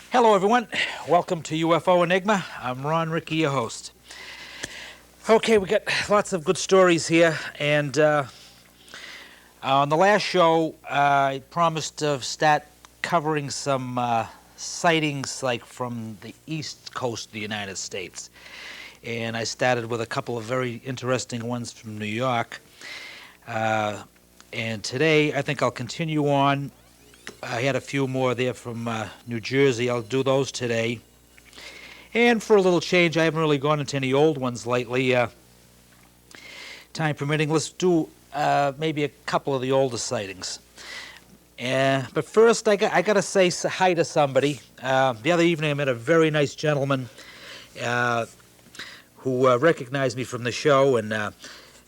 Hello, everyone. Welcome to UFO Enigma. I'm Ron Ricky, your host. Okay, we got lots of good stories here, and on the last show, I promised to start covering some sightings like from the east coast of the United States. And I started with a couple of very interesting ones from New York. And today, I think I'll continue on. I had a few more there from New Jersey. I'll do those today. And for a little change, I haven't really gone into any old ones lately. Time permitting, let's do maybe a couple of the older sightings. But first, I got to say hi to somebody. The other evening, I met a very nice gentleman who recognized me from the show, and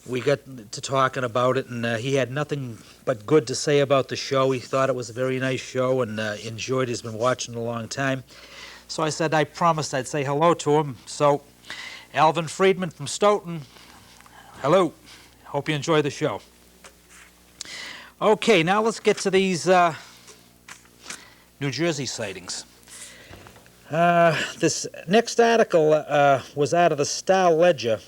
we got to talking about it, and he had nothing but good to say about the show. He thought it was a very nice show and enjoyed it. He's been watching it a long time. So I said I promised I'd say hello to him. So, Alvin Friedman from Stoughton, hello. Hope you enjoy the show. Okay, now let's get to these New Jersey sightings. This next article was out of the Star Ledger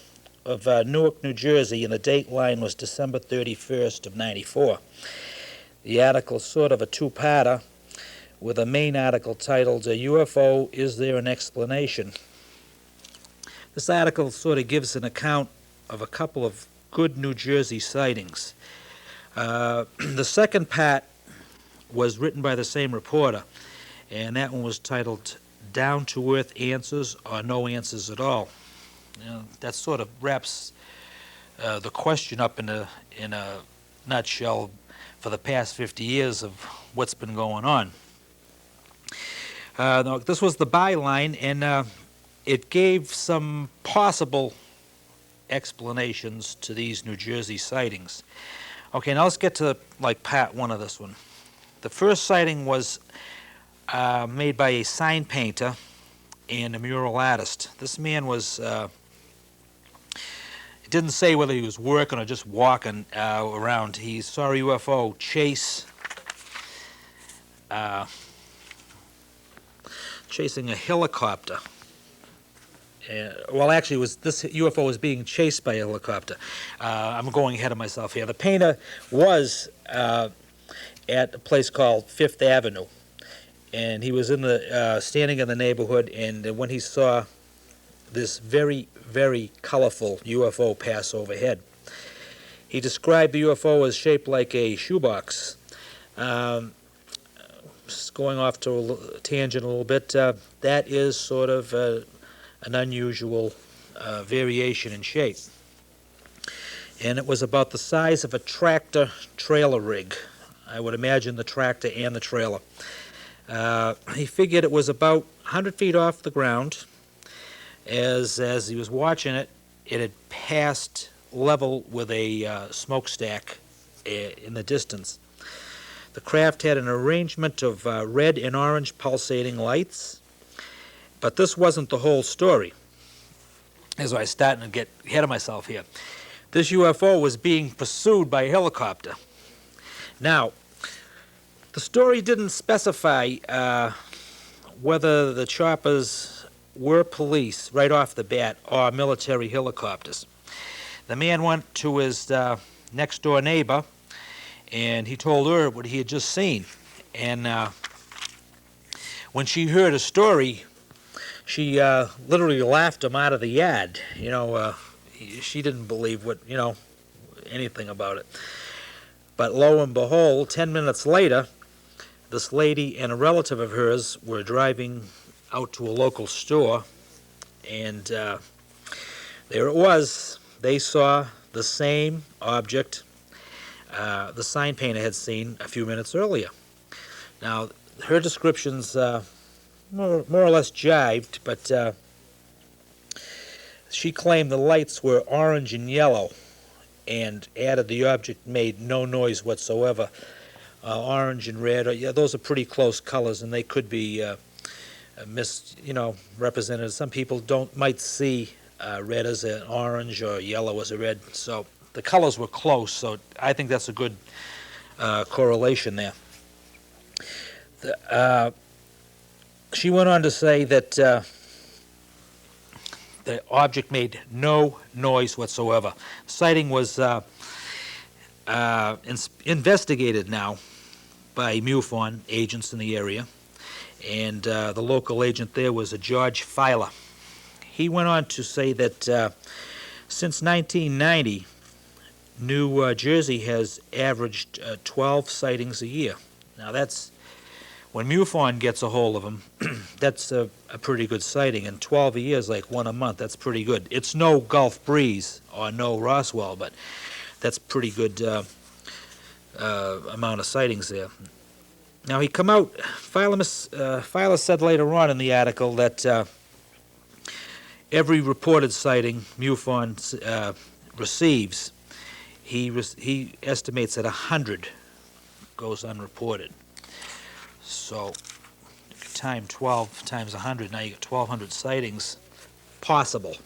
of Newark, New Jersey, and the date line was December 31st of 94. The article is sort of a two-parter with a main article titled, UFO, Is There an Explanation? This article sort of gives an account of a couple of good New Jersey sightings. The second part was written by the same reporter, and that one was titled, Down-to-Earth Answers or No Answers at All. That sort of wraps the question up in a nutshell for the past 50 years of what's been going on. Now, this was the byline, and it gave some possible explanations to these New Jersey sightings. Okay, now let's get to part one of this one. The first sighting was made by a sign painter and a mural artist. This man was didn't say whether he was working or just walking around. He saw a UFO chasing a helicopter. Well, actually, this UFO was being chased by a helicopter. I'm going ahead of myself here. The painter was at a place called Fifth Avenue, and he was standing in the neighborhood, and when he saw this very, very colorful UFO pass overhead, he described the UFO as shaped like a shoebox. Going off to a tangent a little bit, that is sort of an unusual variation in shape. And it was about the size of a tractor trailer rig. I would imagine the tractor and the trailer. He figured it was about 100 feet off the ground. As he was watching it, it had passed level with a smokestack in the distance. The craft had an arrangement of red and orange pulsating lights, but this wasn't the whole story. As I was starting to get ahead of myself here, this UFO was being pursued by a helicopter. Now, the story didn't specify whether the choppers were police right off the bat or military helicopters. The man went to his next door neighbor, and he told her what he had just seen. And when she heard his story, she literally laughed him out of the yard. She didn't believe anything about it. But lo and behold, 10 minutes later, this lady and a relative of hers were driving out to a local store, and there it was. They saw the same object the sign painter had seen a few minutes earlier. Now, her descriptions more or less jived, but she claimed the lights were orange and yellow, and added the object made no noise whatsoever. Orange and red, those are pretty close colors, and they could be represented. Some people might see red as an orange or yellow as a red. So the colors were close, so I think that's a good She went on to say that the object made no noise whatsoever. Sighting was investigated now by MUFON agents in the area, and the local agent there was a George Filer. He went on to say that since 1990, New Jersey has averaged 12 sightings a year. Now that's, when MUFON gets a hold of them, that's a pretty good sighting, and 12 a year is like one a month. That's pretty good. It's no Gulf Breeze or no Roswell, but that's pretty good amount of sightings there. Now he come out, Filer said later on in the article that every reported sighting MUFON receives, he estimates that 100 goes unreported. So time 12 times 100, now you get 1,200 sightings possible.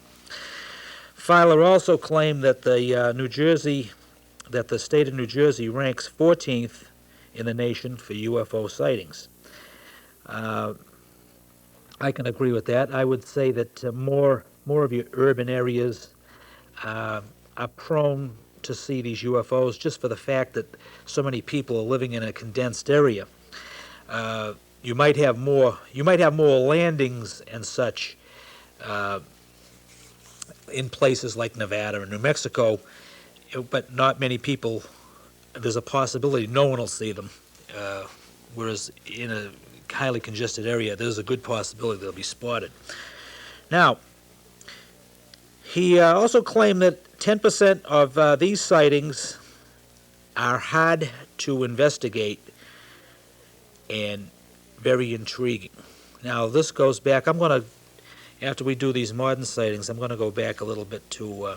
Filer also claimed that the state of New Jersey ranks 14th in the nation for UFO sightings. I can agree with that. I would say that more of your urban areas are prone to see these UFOs just for the fact that so many people are living in a condensed area. You might have more landings and such in places like Nevada and New Mexico, but not many people. There's a possibility no one will see them, whereas in a highly congested area, there's a good possibility they'll be spotted. Now, he also claimed that 10% of these sightings are hard to investigate and very intriguing. Now, this goes back, after we do these modern sightings, I'm going to go back a little bit to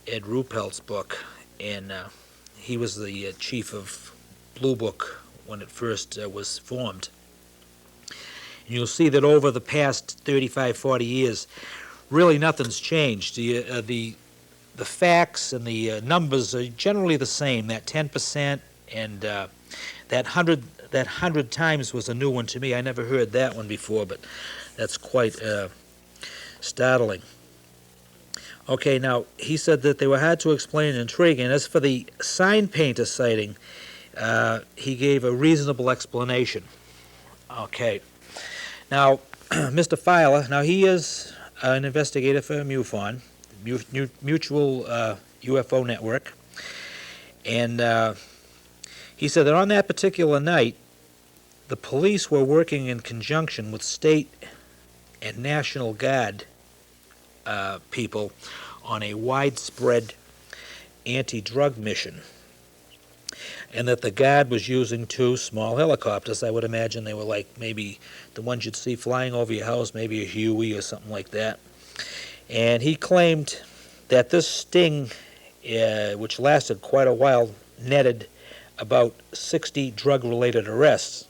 Ed Ruppelt's book, and he was the chief of Blue Book when it first was formed. And you'll see that over the past 35, 40 years, really nothing's changed. The facts and the numbers are generally the same, that 10%, and that 100 times was a new one to me. I never heard that one before, but that's quite startling. Okay, now, he said that they were hard to explain and intriguing. As for the sign painter sighting, he gave a reasonable explanation. Okay. Now, Mr. Filer, now he is an investigator for MUFON, Mutual UFO Network, and he said that on that particular night, the police were working in conjunction with state and National Guard people on a widespread anti-drug mission, and that the Guard was using 2 small helicopters. I would imagine they were like maybe the ones you'd see flying over your house, maybe a Huey or something like that. And he claimed that this sting, which lasted quite a while, netted about 60 drug-related arrests.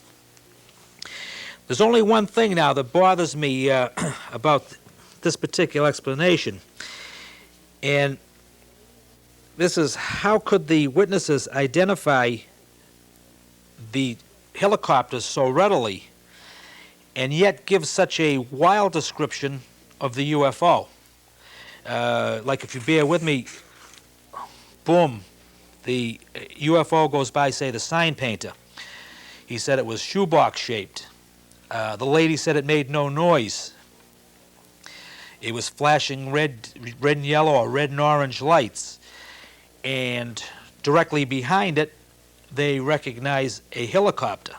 There's only one thing now that bothers me about this particular explanation, and this is, how could the witnesses identify the helicopters so readily and yet give such a wild description of the UFO? Like, if you bear with me, boom, the UFO goes by, say, the sign painter. He said it was shoebox shaped. The lady said it made no noise. It was flashing red and yellow or red and orange lights. And directly behind it, they recognize a helicopter.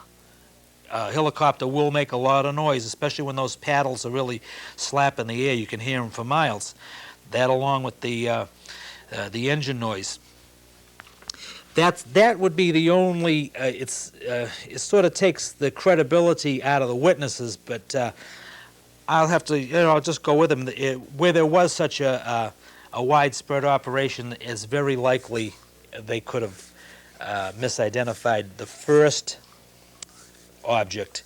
A helicopter will make a lot of noise, especially when those paddles are really slapping the air. You can hear them for miles. That, along with the engine noise. That would be the only. It sort of takes the credibility out of the witnesses, but I'll have to, I'll just go with them. Where there was such a widespread operation, it's very likely they could have misidentified the first object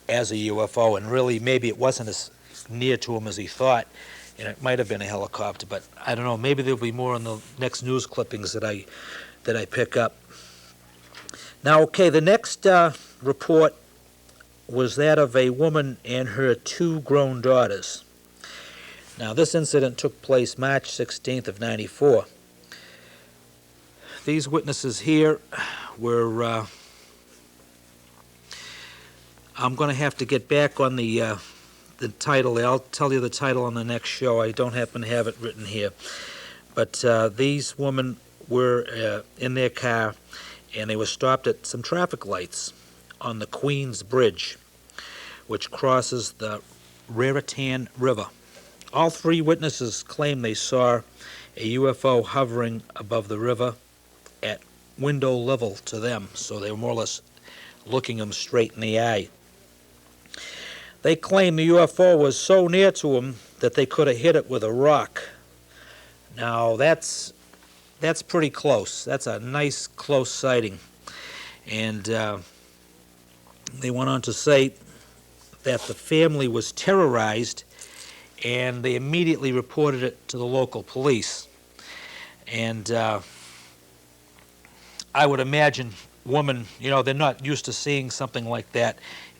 as a UFO, and really maybe it wasn't as near to him as he thought, and it might have been a helicopter, but I don't know. Maybe there'll be more in the next news clippings that I pick up. Now, okay, the next report was that of a woman and her 2 grown daughters. Now, this incident took place March 16th of 94. These witnesses here were, I'm going to have to get back on the title. I'll tell you the title on the next show. I don't happen to have it written here. But these women were in their car, and they were stopped at some traffic lights on the Queens Bridge, which crosses the Raritan River. All 3 witnesses claim they saw a UFO hovering above the river at window level to them, so they were more or less looking them straight in the eye. They claim the UFO was so near to them that they could have hit it with a rock. Now, that's pretty close. That's a nice, close sighting. And they went on to say that the family was terrorized, and they immediately reported it to the local police. And I would imagine women, they're not used to seeing something like that,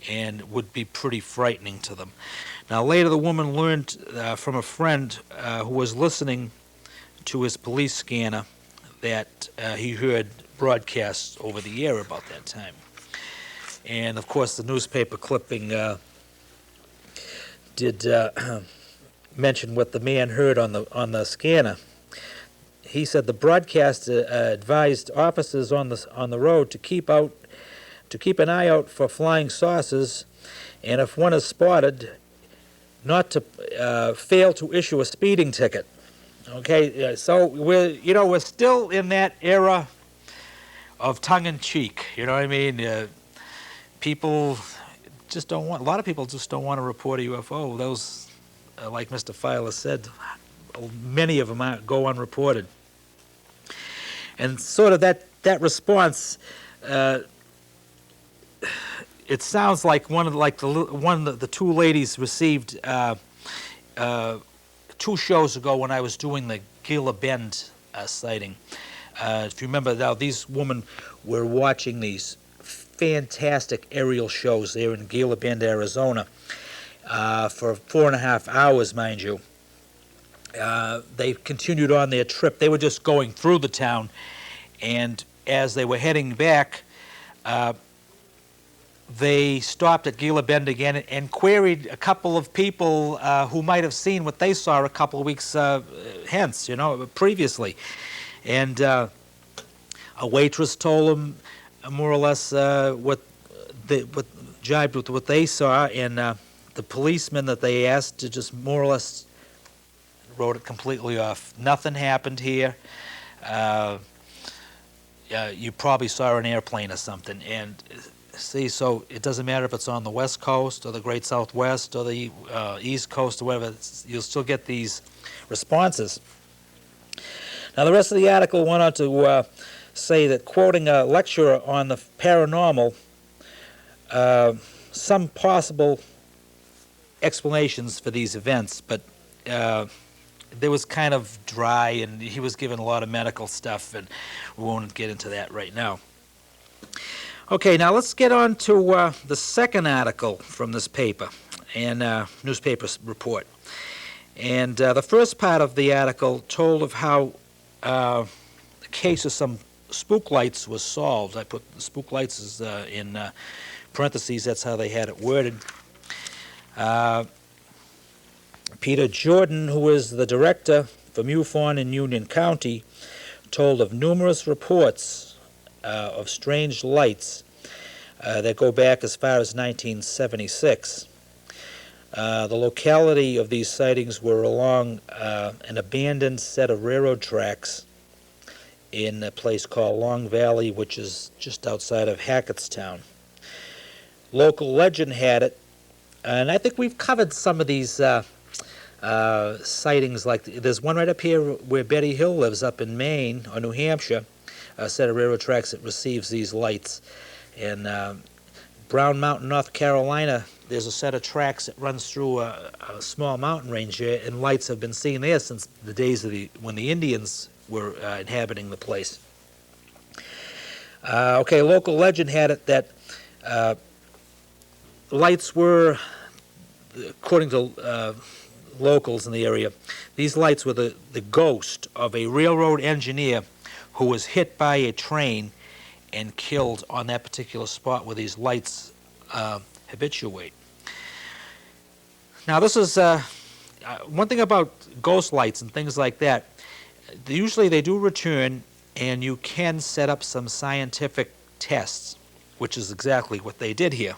and would be pretty frightening to them. Now, later the woman learned from a friend who was listening to his police scanner that he heard broadcasts over the air about that time. And, of course, the newspaper clipping did mention what the man heard on the scanner. He said the broadcast advised officers on the road to keep an eye out for flying saucers, and if one is spotted, not to fail to issue a speeding ticket. Okay, so we're still in that era of tongue-in-cheek. You know what I mean? People just don't want. A lot of people just don't want to report a UFO. Those, like Mr. Filer said, many of them go unreported. And sort of that response, it sounds like the 2 ladies received 2 shows ago when I was doing the Gila Bend sighting. If you remember, now these women were watching these fantastic aerial shows there in Gila Bend, Arizona, for 4.5 hours, mind you. They continued on their trip. They were just going through the town, and as they were heading back, they stopped at Gila Bend again and queried a couple of people who might have seen what they saw a couple of weeks hence, previously. And a waitress told them more or less what jibed with what they saw, and the policeman that they asked to just more or less wrote it completely off. Nothing happened here. You probably saw an airplane or something. And see, so it doesn't matter if it's on the West Coast or the Great Southwest or the East Coast or whatever, you'll still get these responses. Now, the rest of the article went on to say that, quoting a lecturer on the paranormal, some possible explanations for these events, but there was kind of dry, and he was given a lot of medical stuff, and we won't get into that right now. Okay, now let's get on to the second article from this paper and newspaper report. And the first part of the article told of how the case of some spook lights was solved. I put the spook lights as, in parentheses. That's how they had it worded. Peter Jordan, who is the director from MUFON in Union County, told of numerous reports of strange lights that go back as far as 1976. The locality of these sightings were along an abandoned set of railroad tracks in a place called Long Valley, which is just outside of Hackettstown. Local legend had it, and I think we've covered some of these sightings. Like there's one right up here where Betty Hill lives, up in Maine or New Hampshire, a set of railroad tracks that receives these lights. And Brown Mountain, North Carolina, there's a set of tracks that runs through a small mountain range here, and lights have been seen there since the days of when the Indians were inhabiting the place. Okay, local legend had it that lights were, according to locals in the area, these lights were the ghost of a railroad engineer who was hit by a train and killed on that particular spot where these lights habituate. Now, this is one thing about ghost lights and things like that. Usually they do return, and you can set up some scientific tests, which is exactly what they did here.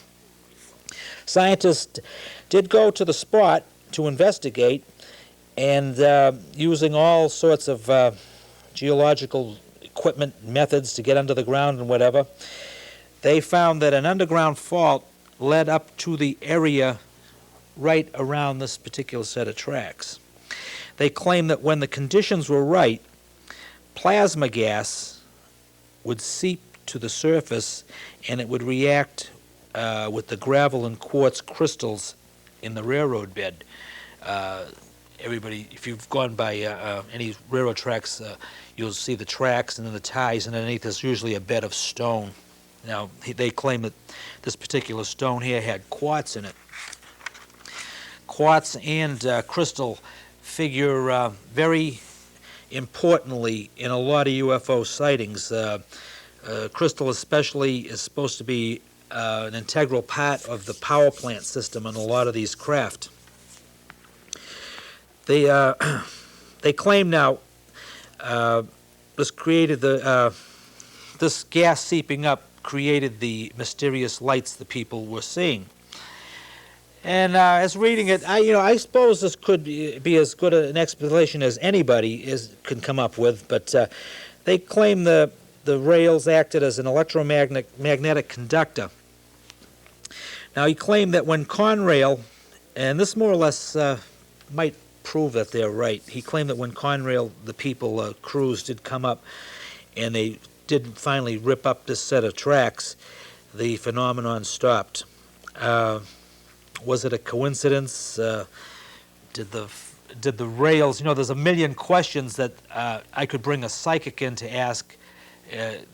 Scientists did go to the spot to investigate, and using all sorts of geological equipment methods to get under the ground and whatever, they found that an underground fault led up to the area right around this particular set of tracks. They claim that when the conditions were right, plasma gas would seep to the surface and it would react with the gravel and quartz crystals in the railroad bed. Everybody, if you've gone by any railroad tracks, you'll see the tracks and then the ties, and underneath there's usually a bed of stone. Now, they claim that this particular stone here had quartz in it. Quartz and crystal figure very importantly in a lot of UFO sightings. Crystal especially is supposed to be an integral part of the power plant system in a lot of these craft. They claim now this created this gas seeping up created the mysterious lights the people were seeing. And as reading it, I suppose this could be as good an explanation as anybody can come up with, but they claim the rails acted as an electromagnetic conductor. Now, he claimed that when Conrail, and this more or less might prove that they're right, he claimed that when Conrail, the people, crews did come up, and they did finally rip up this set of tracks, the phenomenon stopped. Was it a coincidence? Did the rails, there's a million questions that I could bring a psychic in to ask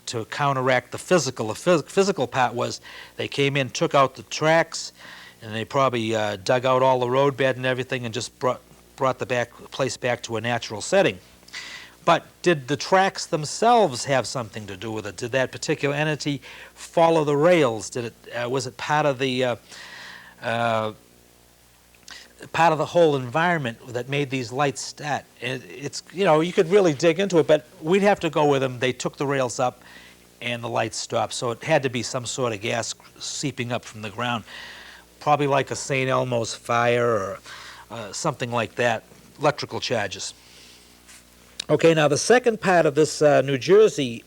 to counteract the physical. The physical part was they came in, took out the tracks, and they probably dug out all the roadbed and everything and just brought the place back to a natural setting. But did the tracks themselves have something to do with it? Did that particular entity follow the rails? Was it part of the whole environment that made these lights start? It's you could really dig into it, but we'd have to go with them. They took the rails up, and the lights stopped. So it had to be some sort of gas seeping up from the ground, probably like a St. Elmo's fire or something like that. Electrical charges. Okay, now the second part of this New Jersey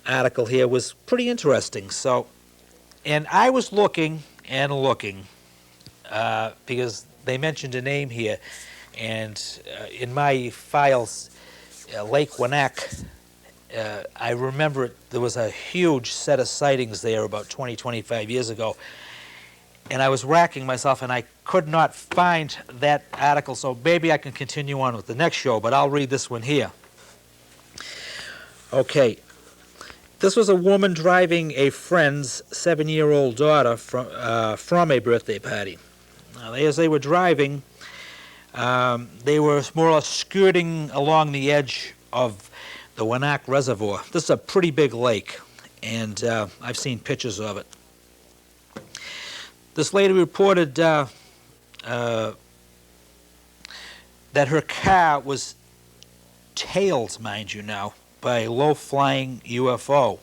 article here was pretty interesting. So, and I was looking and looking because they mentioned a name here, and in my files, Lake Wenatchee, I remember there was a huge set of sightings there about 20, 25 years ago, and I was racking myself, and I could not find that article, so maybe I can continue on with the next show, but I'll read this one here. Okay. This was a woman driving a friend's 7-year-old daughter from a birthday party. Now, as they were driving, they were more or less skirting along the edge of the Wenatchee Reservoir. This is a pretty big lake, and I've seen pictures of it. This lady reported that her car was tailed, mind you now, by a low-flying UFO.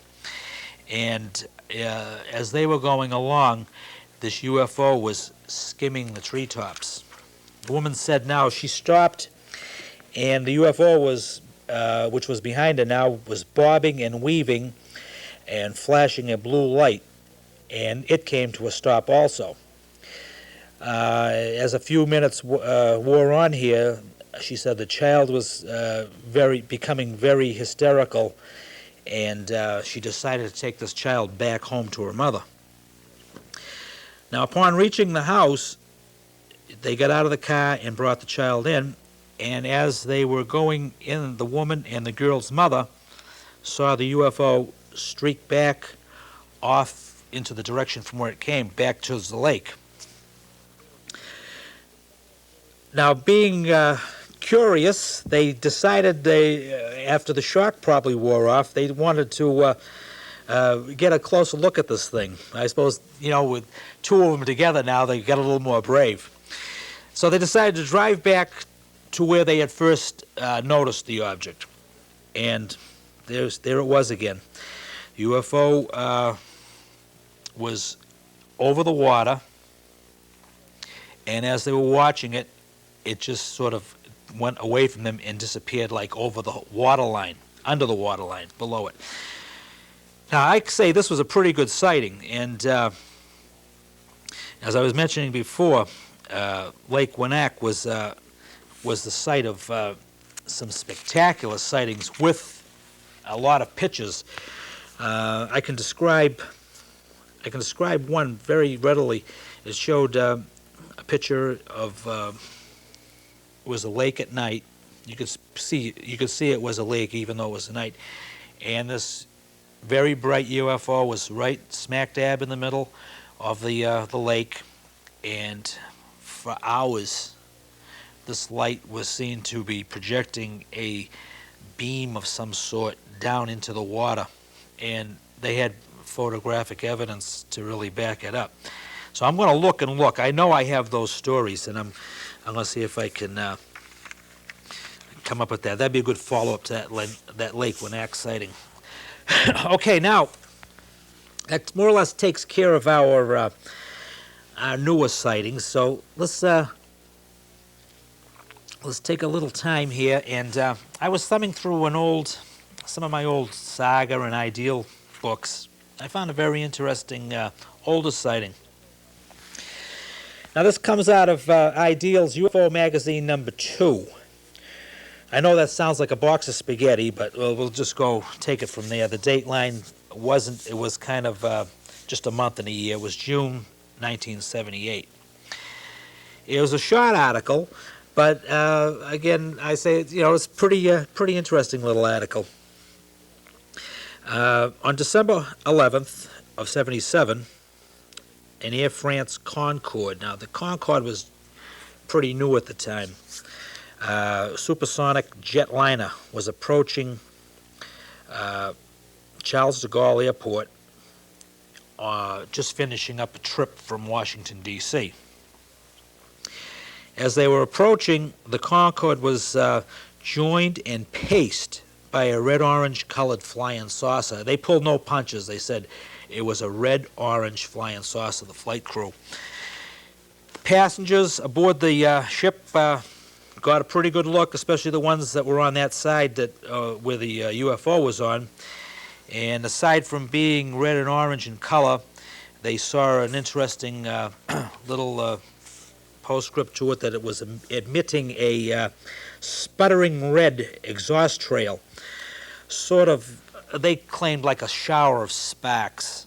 And as they were going along, this UFO was skimming the treetops. The woman said now she stopped, and the UFO was, which was behind her now, was bobbing and weaving and flashing a blue light. And it came to a stop also. As a few minutes wore on here, she said the child was becoming very hysterical, and she decided to take this child back home to her mother. Now, upon reaching the house, they got out of the car and brought the child in, and as they were going in, the woman and the girl's mother saw the UFO streak back off into the direction from where it came, back towards the lake. Now, being curious, they decided after the shock probably wore off, they wanted to get a closer look at this thing. I suppose, with two of them together now, they got a little more brave. So they decided to drive back to where they had first noticed the object. And there it was again. UFO was over the water, and as they were watching it, it just sort of went away from them and disappeared like over the water line, under the water line, below it. Now, I say this was a pretty good sighting, and as I was mentioning before, Lake Wenatchee was the site of some spectacular sightings with a lot of pictures. I can describe one very readily. It showed a picture of it was a lake at night. You could see it was a lake even though it was a night, and this very bright UFO was right smack dab in the middle of the lake, and for hours this light was seen to be projecting a beam of some sort down into the water, and they had photographic evidence to really back it up. So I'm going to look and look. I know I have those stories, and I'm going to see if I can come up with that. That'd be a good follow-up to that Lake Wenatchee sighting. Okay, now that more or less takes care of our newest sightings. So let's take a little time here, and I was thumbing through some of my old saga and ideal books. I found a very interesting older sighting. Now this comes out of Ideals UFO Magazine number 2. I know that sounds like a box of spaghetti, but we'll just go take it from there. The date line it was kind of just a month and a year. It was June 1978. It was a short article, but again, I say it's pretty interesting little article. On December 11th of 77, an Air France Concorde. Now the Concorde was pretty new at the time. Supersonic jetliner was approaching Charles de Gaulle Airport, just finishing up a trip from Washington, D.C. As they were approaching, the Concorde was joined and paced by a red-orange colored flying saucer. They pulled no punches. They said it was a red-orange flying saucer, the flight crew. Passengers aboard the ship got a pretty good look, especially the ones that were on that side where the UFO was on. And aside from being red and orange in color, they saw an interesting little postscript to it that it was emitting a sputtering red exhaust trail. Sort of, they claimed like a shower of sparks.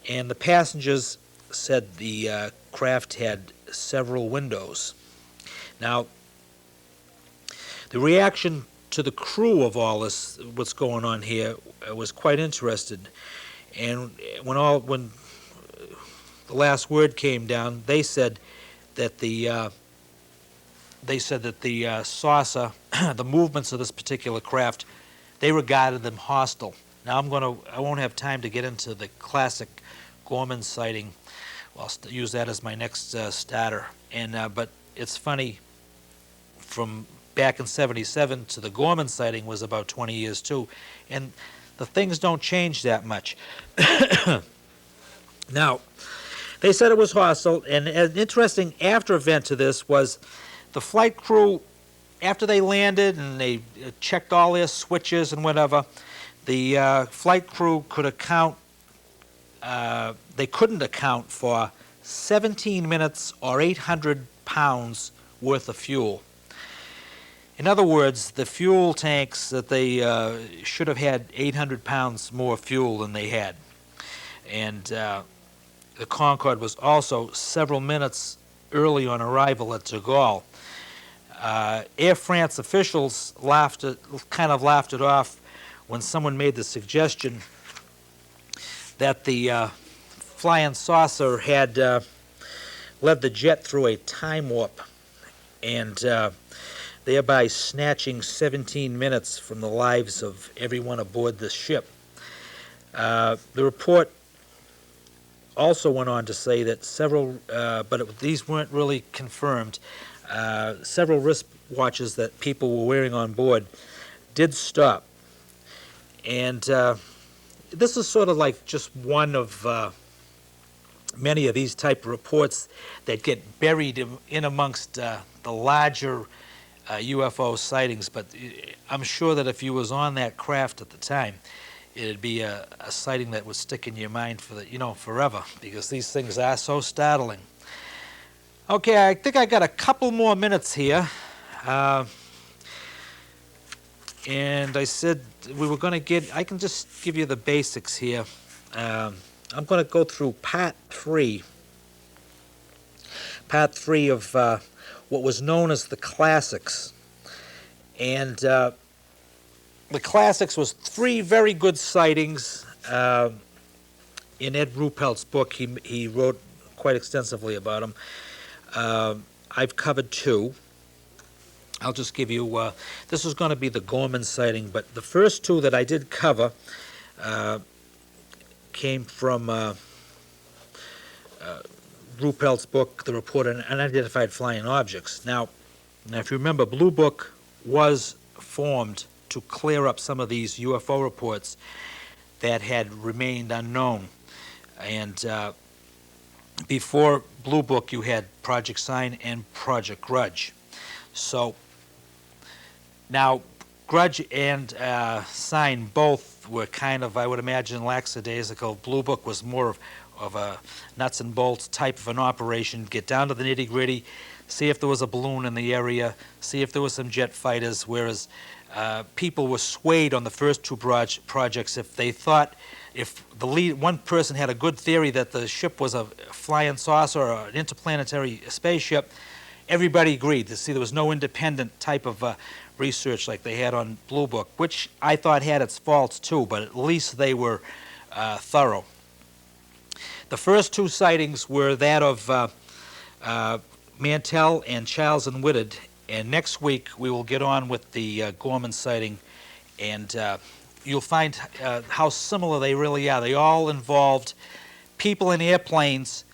And the passengers said the craft had several windows. Now, the reaction to the crew of all this, what's going on here, was quite interested. And when the last word came down, they said that the saucer, the movements of this particular craft, they regarded them hostile. Now I won't have time to get into the classic Gorman sighting. I'll use that as my next starter. But it's funny, from back in 77 to the Gorman sighting was about 20 years too, and the things don't change that much. Now, they said it was hostile, and an interesting after event to this was the flight crew, after they landed and they checked all their switches and whatever, the flight crew could account, they couldn't account for 17 minutes or 800 pounds worth of fuel. In other words, the fuel tanks that they should have had 800 pounds more fuel than they had. And the Concorde was also several minutes early on arrival at de Gaulle. Air France officials kind of laughed it off when someone made the suggestion that the flying saucer had led the jet through a time warp, and thereby snatching 17 minutes from the lives of everyone aboard the ship. The report also went on to say that several, these weren't really confirmed, several wristwatches that people were wearing on board did stop. And this is sort of like just one of many of these type of reports that get buried in amongst the larger UFO sightings. But I'm sure that if you was on that craft at the time, it'd be a sighting that would stick in your mind for forever, because these things are so startling. Okay, I think I got a couple more minutes here. And I said we were going to I can just give you the basics here. I'm going to go through part three of what was known as the classics. And the classics was 3 very good sightings. In Ed Ruppelt's book, he wrote quite extensively about them. I've covered 2. I'll just give you, this is going to be the Gorman sighting, but the first 2 that I did cover came from Ruppelt's book, The Report on Unidentified Flying Objects. Now, if you remember, Blue Book was formed to clear up some of these UFO reports that had remained unknown. And before Blue Book, you had Project Sign and Project Grudge. So now, Grudge and Sign both were kind of, I would imagine, lackadaisical. Blue Book was more of a nuts and bolts type of an operation, get down to the nitty-gritty, see if there was a balloon in the area, see if there were some jet fighters, whereas people were swayed on the first 2 projects if they thought, if one person had a good theory that the ship was a flying saucer or an interplanetary spaceship, everybody agreed. See, there was no independent type of research like they had on Blue Book, which I thought had its faults too, but at least they were thorough. The first 2 sightings were that of Mantell and Charles and Whitted, and next week we will get on with the Gorman sighting, and you'll find how similar they really are. They all involved people in airplanes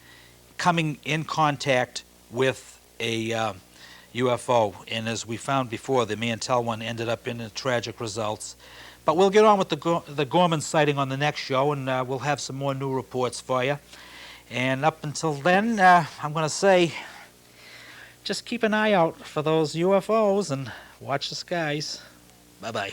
coming in contact with a UFO, and as we found before, the Mantell one ended up in tragic results. But we'll get on with the Gorman sighting on the next show, and we'll have some more new reports for you. And up until then, I'm going to say, just keep an eye out for those UFOs and watch the skies. Bye-bye.